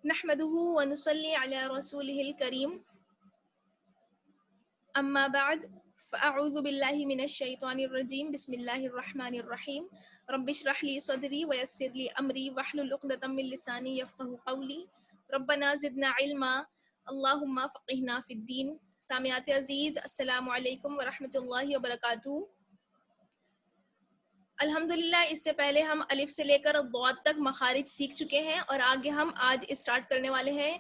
نحمده ونصلي على رسوله الكريم أما بعد فأعوذ بالله من الشيطان الرجيم بسم الله الرحمن الرحيم رب اشرح لي صدري ويسر لي أمري واحلل عقدة من لساني يفقهوا قولي ربنا زدنا علما اللهم فقهنا في الدين. سامعات عزیز السلام علیکم ورحمۃ اللہ وبرکاتہ. الحمدللہ اس سے پہلے ہم الف سے لے کر ضاد تک مخارج سیکھ چکے ہیں اور آگے ہم آج اسٹارٹ کرنے والے ہیں.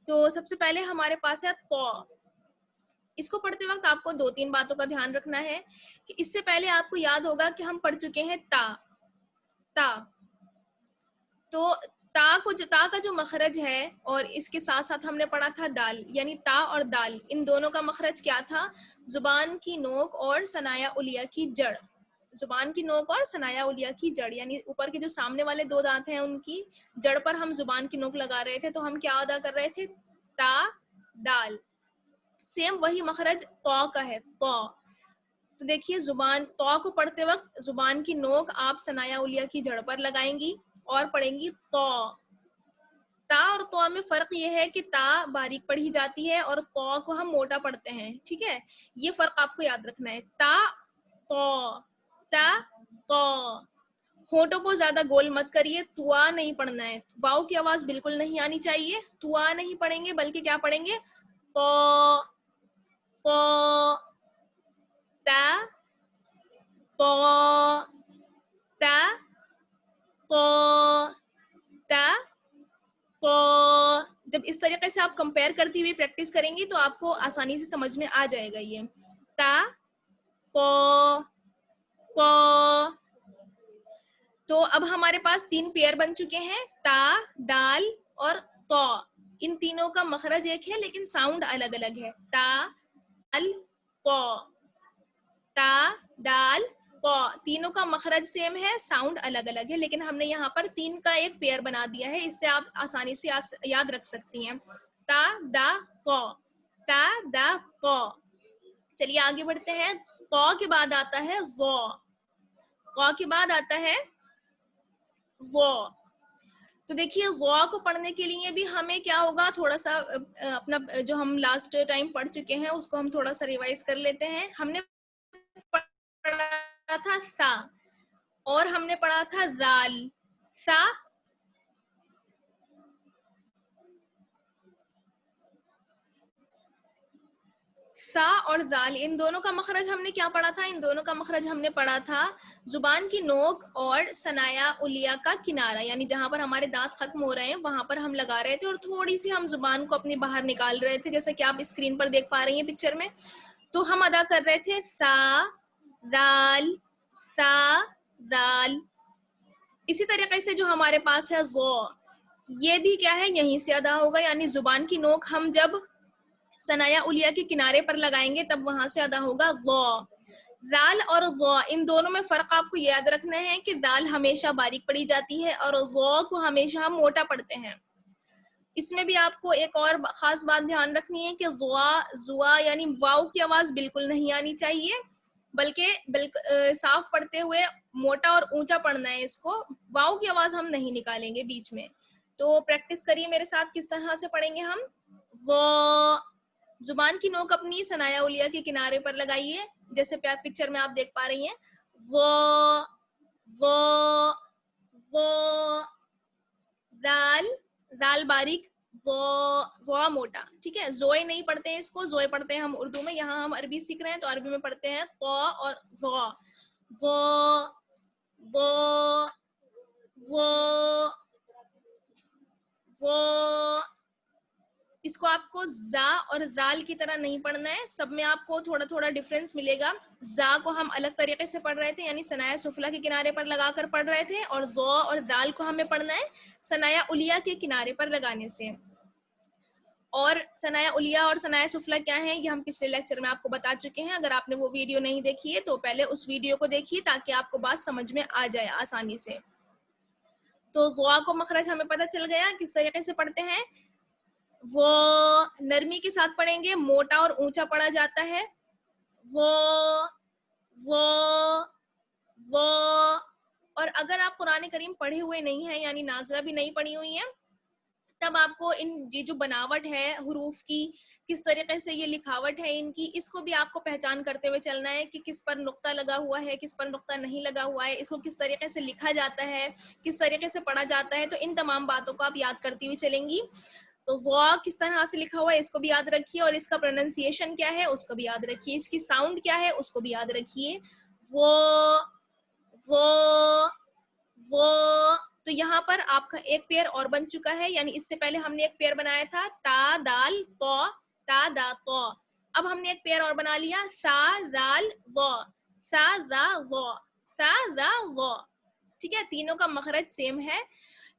تو سب سے پہلے ہمارے پاس ہے طا. اس کو پڑھتے وقت آپ کو 2-3 باتوں کا دھیان رکھنا ہے کہ اس سے پہلے آپ کو یاد ہوگا کہ ہم پڑھ چکے ہیں تا. تو تا کا جو مخرج ہے اور اس کے ساتھ ساتھ ہم نے پڑھا تھا دال، یعنی تا اور دال ان دونوں کا مخرج کیا تھا؟ زبان کی نوک اور ثنایا علیہ کی جڑ. زبان کی نوک اور ثنایا علیہ کی جڑ، یعنی اوپر کے جو سامنے والے 2 دانت ہیں ان کی جڑ پر ہم زبان کی نوک لگا رہے تھے. تو ہم کیا ادا کر رہے تھے؟ تا دال. سیم وہی مخرج طا کا ہے، طا. تو دیکھیے زبان طا کو پڑھتے وقت زبان کی نوک آپ ثنایا علیہ کی جڑ پر لگائیں گی اور پڑھیں گی طا. تا اور طا میں فرق یہ ہے کہ تا باریک پڑھی جاتی ہے اور طا کو ہم موٹا پڑھتے ہیں. ٹھیک ہے، یہ فرق آپ کو یاد رکھنا ہے. تا طا. ہونٹوں کو زیادہ گول مت کریے، توا نہیں پڑھنا ہے. واؤ کی آواز بالکل نہیں آنی چاہیے. توا نہیں پڑھیں گے بلکہ کیا پڑھیں گے؟ طا تا طا تا طا تا طا. جب اس طریقے سے آپ کمپیئر کرتی ہوئی پریکٹس کریں گی تو آپ کو آسانی سے سمجھ میں آ جائے گا. یہ تا طا طا. تو اب ہمارے پاس 3 پیئر بن چکے ہیں، تا دال اور طا. ان تینوں کا مخرج ایک ہے لیکن ساؤنڈ الگ الگ ہے. تا دال طا، تا دال طا. تینوں کا مخرج سیم ہے، ساؤنڈ الگ الگ ہے، لیکن ہم نے یہاں پر 3 کا ایک پیئر بنا دیا ہے. اس سے آپ آسانی سے یاد رکھ سکتی ہیں. تا دا طا، تا دا طا. چلیے آگے بڑھتے ہیں. طا کے بعد آتا ہے ظا. طا کے بعد آتا ہے ظا. تو دیکھیے ظا کو پڑھنے کے لیے بھی ہمیں کیا ہوگا، تھوڑا سا اپنا جو ہم لاسٹ ٹائم پڑھ چکے ہیں اس کو ہم تھوڑا سا ریوائز کر لیتے ہیں. ہم نے پڑھا تھا سا اور ہم نے پڑھا تھا زال. سا سا اور زال ان دونوں کا مخرج ہم نے کیا پڑھا تھا؟ ان دونوں کا مخرج ہم نے پڑھا تھا زبان کی نوک اور ثنایا علیہ کا کنارہ، یعنی جہاں پر ہمارے دانت ختم ہو رہے ہیں وہاں پر ہم لگا رہے تھے اور تھوڑی سی ہم زبان کو اپنی باہر نکال رہے تھے، جیسا کہ آپ اسکرین پر دیکھ پا رہی ہیں پکچر میں. تو ہم ادا کر رہے تھے سا زال سا زال. اسی طریقے سے جو ہمارے پاس ہے ظا، یہ بھی کیا ہے، یہیں سے ادا ہوگا، یعنی زبان کی نوک ہم جب ثنایا علیہ کے کنارے پر لگائیں گے تب وہاں سے ادا ہوگا ظا. دال اور ظا ان دونوں میں فرق آپ کو یاد رکھنا ہے کہ دال ہمیشہ باریک پڑھی جاتی ہے اور ظا کو ہمیشہ ہم موٹا پڑھتے ہیں. اس میں بھی آپ کو ایک اور خاص بات دھیان رکھنی ہے کہ زوا یعنی واؤ کی آواز بالکل نہیں آنی چاہیے، بلکہ صاف پڑھتے ہوئے موٹا اور اونچا پڑھنا ہے. اس کو واؤ کی آواز ہم نہیں نکالیں گے بیچ میں. تو پریکٹس کریے میرے ساتھ، کس طرح سے پڑھیں گے ہم. وا، زبان کی نوک اپنی ثنایا علیہ کے کنارے پر لگائیے جیسے پکچر میں آپ دیکھ پا رہی ہیں. وا وا وا. دال دال باریک، وا موٹا. ٹھیک ہے، زوئے نہیں پڑھتے ہیں اس کو، زوئے پڑھتے ہیں ہم اردو میں. یہاں ہم عربی سیکھ رہے ہیں تو عربی میں پڑھتے ہیں طا اور ظا. وا وا وا وا. اس کو آپ کو زا اور زال کی طرح نہیں پڑھنا ہے، سب میں آپ کو تھوڑا تھوڑا ڈفرنس ملے گا. زا کو ہم الگ طریقے سے پڑھ رہے تھے، یعنی ثنایا سفلی کے کنارے پر لگا کر پڑھ رہے تھے، اور زا اور دال کو ہمیں پڑھنا ہے ثنایا علیہ کے کنارے پر لگانے سے. اور ثنایا علیہ اور ثنایا سفلی کیا ہیں یہ ہم پچھلے لیکچر میں آپ کو بتا چکے ہیں. اگر آپ نے وہ ویڈیو نہیں دیکھی ہے تو پہلے اس ویڈیو کو دیکھیے تاکہ آپ کو بات سمجھ میں آ جائے آسانی سے. تو زا کو مخرج ہمیں پتہ چل گیا کس طریقے سے پڑھتے ہیں. وہ نرمی کے ساتھ پڑھیں گے، موٹا اور اونچا پڑھا جاتا ہے. وہ اور اگر آپ قرآن کریم پڑھے ہوئے نہیں ہیں، یعنی ناظرہ بھی نہیں پڑھی ہوئی ہیں، تب آپ کو ان یہ جو بناوٹ ہے حروف کی، کس طریقے سے یہ لکھاوٹ ہے ان کی، اس کو بھی آپ کو پہچان کرتے ہوئے چلنا ہے کہ کس پر نقطہ لگا ہوا ہے، کس پر نقطہ نہیں لگا ہوا ہے، اس کو کس طریقے سے لکھا جاتا ہے، کس طریقے سے پڑھا جاتا ہے. تو ان تمام باتوں کو آپ یاد کرتی ہوئی چلیں گی. تو ضا کس طرح سے لکھا ہوا ہے اس کو بھی یاد رکھیے، اور اس کا پروننسیشن کیا ہے اس کو بھی یاد رکھیے، اس کی ساؤنڈ کیا ہے اس کو بھی یاد رکھیے. وہ تو یہاں پر آپ کا ایک پیئر اور بن چکا ہے، یعنی اس سے پہلے ہم نے ایک پیئر بنایا تھا تا دال تو، تا دا تو. اب ہم نے ایک پیئر اور بنا لیا سا دال و، سا دا و، سا دا و. ٹھیک ہے، تینوں کا مخرج سیم ہے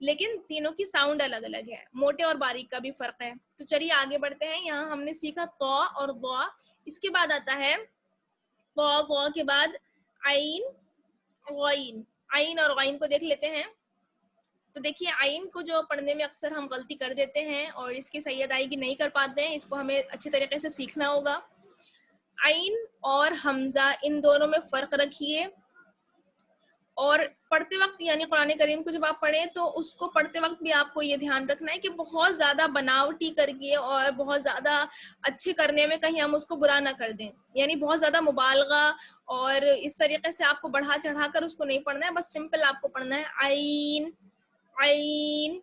لیکن تینوں کی ساؤنڈ الگ الگ ہے، موٹے اور باریک کا بھی فرق ہے. تو چلیے آگے بڑھتے ہیں. یہاں ہم نے سیکھا تو اور ضا. اس کے بعد آتا ہے تو، ضا کے بعد عین غین. عین اور غین کو دیکھ لیتے ہیں. تو دیکھیے عین کو جو پڑھنے میں اکثر ہم غلطی کر دیتے ہیں اور اس کی صحیح ادائیگی نہیں کر پاتے ہیں، اس کو ہمیں اچھی طریقے سے سیکھنا ہوگا. عین اور حمزہ ان دونوں میں فرق رکھیے، اور پڑھتے وقت یعنی قرآن کریم کو جب آپ پڑھیں تو اس کو پڑھتے وقت بھی آپ کو یہ دھیان رکھنا ہے کہ بہت زیادہ بناوٹی کر کے اور بہت زیادہ اچھے کرنے میں کہیں ہم اس کو برا نہ کر دیں، یعنی بہت زیادہ مبالغہ اور اس طریقے سے آپ کو بڑھا چڑھا کر اس کو نہیں پڑھنا ہے. بس سمپل آپ کو پڑھنا ہے عین عین.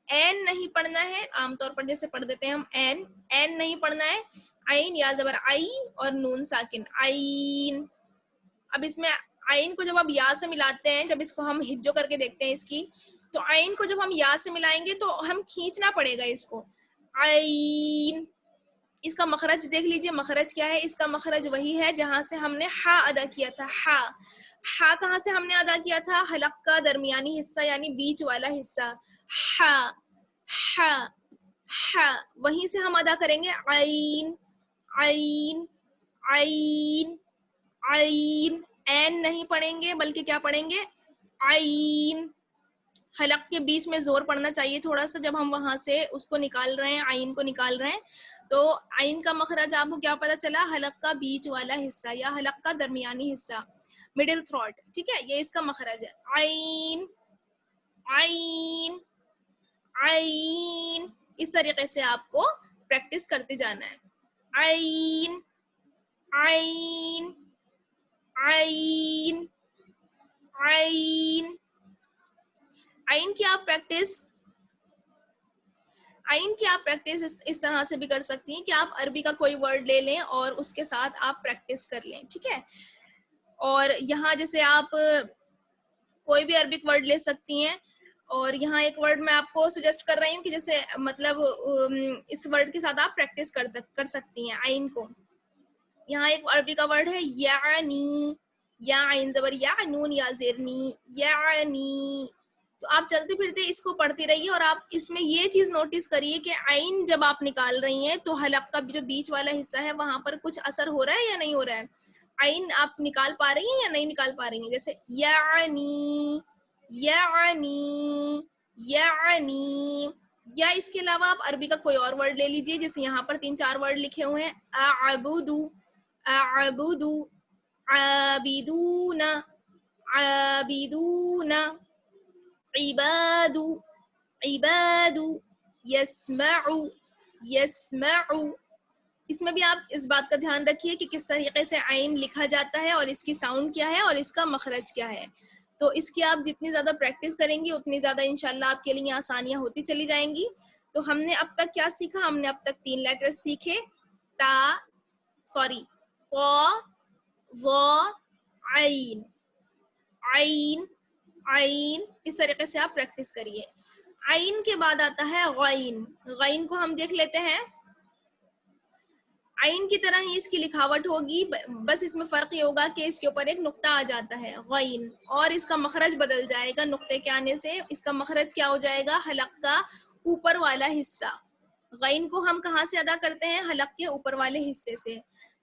این نہیں پڑھنا ہے، عام طور پر جیسے پڑھ دیتے ہیں ہم این نہیں پڑھنا ہے. عین یا زبر عی اور نون ساکن عین. اب اس میں عین کو جب آپ یا سے ملاتے ہیں، جب اس کو ہم ہجو کر کے دیکھتے ہیں اس کی، تو عین کو جب ہم یا سے ملائیں گے تو ہم کھینچنا پڑے گا اس کو. عین. اس کا مخرج دیکھ لیجئے، مخرج کیا ہے؟ اس کا مخرج وہی ہے جہاں سے ہم نے ہا ادا کیا تھا. ہا ہا کہاں سے ہم نے ادا کیا تھا؟ حلق کا درمیانی حصہ یعنی بیچ والا حصہ. ہا ہا ہا، وہیں سے ہم ادا کریں گے عین عین عین عین. این نہیں پڑھیں گے بلکہ کیا پڑھیں گے؟ عین. حلق کے بیچ میں زور پڑنا چاہیے تھوڑا سا جب ہم وہاں سے اس کو نکال رہے ہیں، عین کو نکال رہے ہیں. تو عین کا مخرج آپ کو کیا پتا چلا؟ حلق کا بیچ والا حصہ یا حلق کا درمیانی حصہ، مڈل تھروٹ. ٹھیک ہے، یہ اس کا مخرج ہے. عین عین عین. اس طریقے سے آپ کو پریکٹس کرتے جانا ہے. عین عین عین عین. عین کی آپ پریکٹس اس طرح سے بھی کر سکتی ہیں کہ آپ عربی کا کوئی ورڈ لے لیں اور اس کے ساتھ آپ پریکٹس کر لیں. ٹھیک ہے، اور یہاں جیسے آپ کوئی بھی عربک ورڈ لے سکتی ہیں، اور یہاں ایک ورڈ میں آپ کو سجیسٹ کر رہی ہوں کہ جیسے مطلب اس ورڈ کے ساتھ آپ پریکٹس کر سکتی ہیں عین کو. یہاں ایک عربی کا ورڈ ہے یعنی، یا عین زبر یا، نون یا زیرنی، یعنی. تو آپ چلتے پھرتے اس کو پڑھتی رہیے، اور آپ اس میں یہ چیز نوٹس کریے کہ عین جب آپ نکال رہی ہیں تو حلق کا جو بیچ والا حصہ ہے وہاں پر کچھ اثر ہو رہا ہے یا نہیں ہو رہا ہے؟ عین آپ نکال پا رہی ہیں یا نہیں نکال پا رہی ہیں؟ جیسے یعنی یعنی یعنی. یا اس کے علاوہ آپ عربی کا کوئی اور ورڈ لے لیجئے، جیسے یہاں پر 3-4 ورڈ لکھے ہوئے ہیں. اعبدو اعبدو، عابدون عابدون، عباد عباد، یسمع یسمع. اس میں بھی آپ اس بات کا دھیان رکھیے کہ کس طریقے سے عین لکھا جاتا ہے اور اس کی ساؤنڈ کیا ہے اور اس کا مخرج کیا ہے. تو اس کی آپ جتنی زیادہ پریکٹس کریں گی اتنی زیادہ انشاءاللہ آپ کے لیے آسانیاں ہوتی چلی جائیں گی. تو ہم نے اب تک کیا سیکھا؟ ہم نے اب تک 3 لیٹر سیکھے، وا عین عین عین. اس طریقے سے آپ پریکٹس کریے. عین کے بعد آتا ہے غین. غین کو ہم دیکھ لیتے ہیں. عین کی طرح ہی اس کی لکھاوٹ ہوگی، بس اس میں فرق یہ ہوگا کہ اس کے اوپر ایک نقطہ آ جاتا ہے غین، اور اس کا مخرج بدل جائے گا نقطے کے آنے سے. اس کا مخرج کیا ہو جائے گا؟ حلق کا اوپر والا حصہ. غین کو ہم کہاں سے ادا کرتے ہیں؟ حلق کے اوپر والے حصے سے،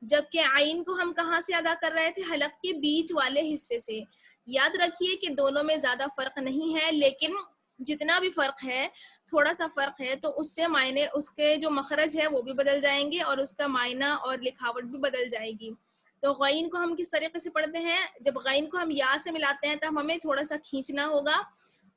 جبکہ عین کو ہم کہاں سے ادا کر رہے تھے؟ حلق کے بیچ والے حصے سے. یاد رکھیے کہ دونوں میں زیادہ فرق نہیں ہے، لیکن جتنا بھی فرق ہے، تھوڑا سا فرق ہے، تو اس سے معنی، اس کے جو مخرج ہے وہ بھی بدل جائیں گے اور اس کا معنی اور لکھاوٹ بھی بدل جائے گی. تو غین کو ہم کس طریقے سے پڑھتے ہیں؟ جب غین کو ہم یا سے ملاتے ہیں تو ہمیں تھوڑا سا کھینچنا ہوگا،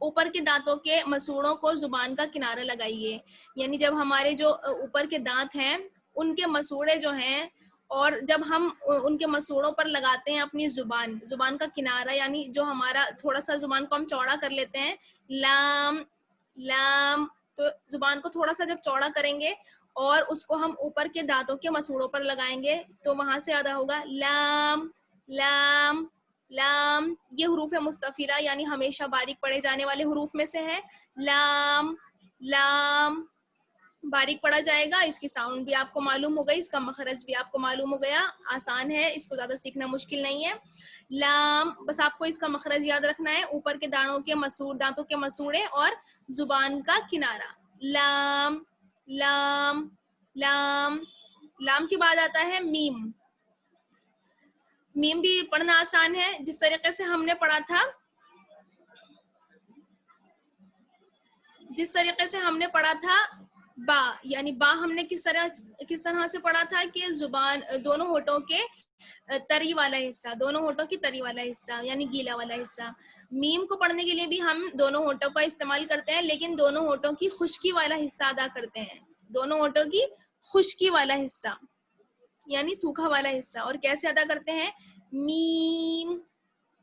اوپر کے دانتوں کے مسوڑوں کو زبان کا کنارہ لگائیے. یعنی جب ہمارے جو اوپر کے دانت ہیں ان کے مسوڑے جو ہیں، اور جب ہم ان کے مسوڑوں پر لگاتے ہیں اپنی زبان کا کنارہ، یعنی جو ہمارا تھوڑا سا زبان کو ہم چوڑا کر لیتے ہیں، لام لام، تو زبان کو تھوڑا سا جب چوڑا کریں گے اور اس کو ہم اوپر کے دانتوں کے مسوڑوں پر لگائیں گے تو وہاں سے ادا ہوگا لام لام لام. یہ حروف مستفیلہ یعنی ہمیشہ باریک پڑھے جانے والے حروف میں سے ہے. لام لام باریک پڑھا جائے گا. اس کی ساؤنڈ بھی آپ کو معلوم ہو گئی، اس کا مخرج بھی آپ کو معلوم ہو گیا. آسان ہے، اس کو زیادہ سیکھنا مشکل نہیں ہے. لام، بس آپ کو اس کا مخرج یاد رکھنا ہے، اوپر کے دانتوں کے مسوڑے اور زبان کا کنارہ. لام لام لام. لام کے بعد آتا ہے میم. میم بھی پڑھنا آسان ہے. جس طریقے سے ہم نے پڑھا تھا با، یعنی با ہم نے کس طرح سے پڑھا تھا کہ زبان دونوں ہونٹوں کے تری والا حصہ، دونوں ہونٹوں کی تری والا حصہ یعنی گیلا والا حصہ. میم کو پڑھنے کے لیے بھی ہم دونوں ہونٹوں کا استعمال کرتے ہیں، لیکن دونوں ہونٹوں کی خشکی والا حصہ ادا کرتے ہیں. دونوں ہونٹوں کی خشکی والا حصہ یعنی سوکھا والا حصہ. اور کیسے ادا کرتے ہیں؟ میم.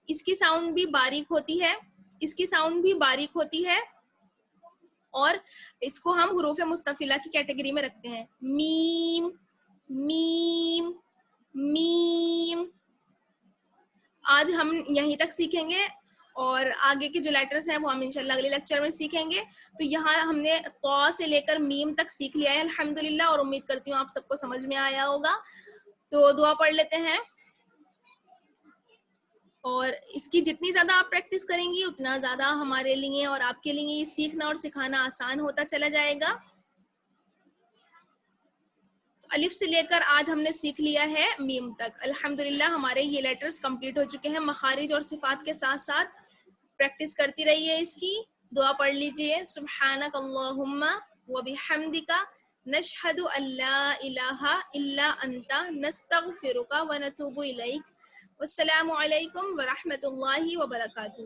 اس کی ساؤنڈ بھی باریک ہوتی ہے اور اس کو ہم حروف مستفیلہ کی کیٹیگری میں رکھتے ہیں. میم میم میم. آج ہم یہیں تک سیکھیں گے اور آگے کے جو لیٹرز ہیں وہ ہم انشاءاللہ اگلے لیکچر میں سیکھیں گے. تو یہاں ہم نے قا سے لے کر میم تک سیکھ لیا ہے الحمدللہ، اور امید کرتی ہوں آپ سب کو سمجھ میں آیا ہوگا. تو دعا پڑھ لیتے ہیں. اور اس کی جتنی زیادہ آپ پریکٹس کریں گی اتنا زیادہ ہمارے لیے اور آپ کے لیے یہ سیکھنا اور سکھانا آسان ہوتا چلا جائے گا. الف سے لے کر آج ہم نے سیکھ لیا ہے میم تک. الحمدللہ ہمارے یہ لیٹرز کمپلیٹ ہو چکے ہیں. مخارج اور صفات کے ساتھ ساتھ پریکٹس کرتی رہیے اس کی. دعا پڑھ لیجئے. سبحانک اللہم وبحمدک نشہد ان لا الہ الا انت نستغفرک ونتوب الیک. والسلام علیکم ورحمۃ اللہ وبرکاتہ.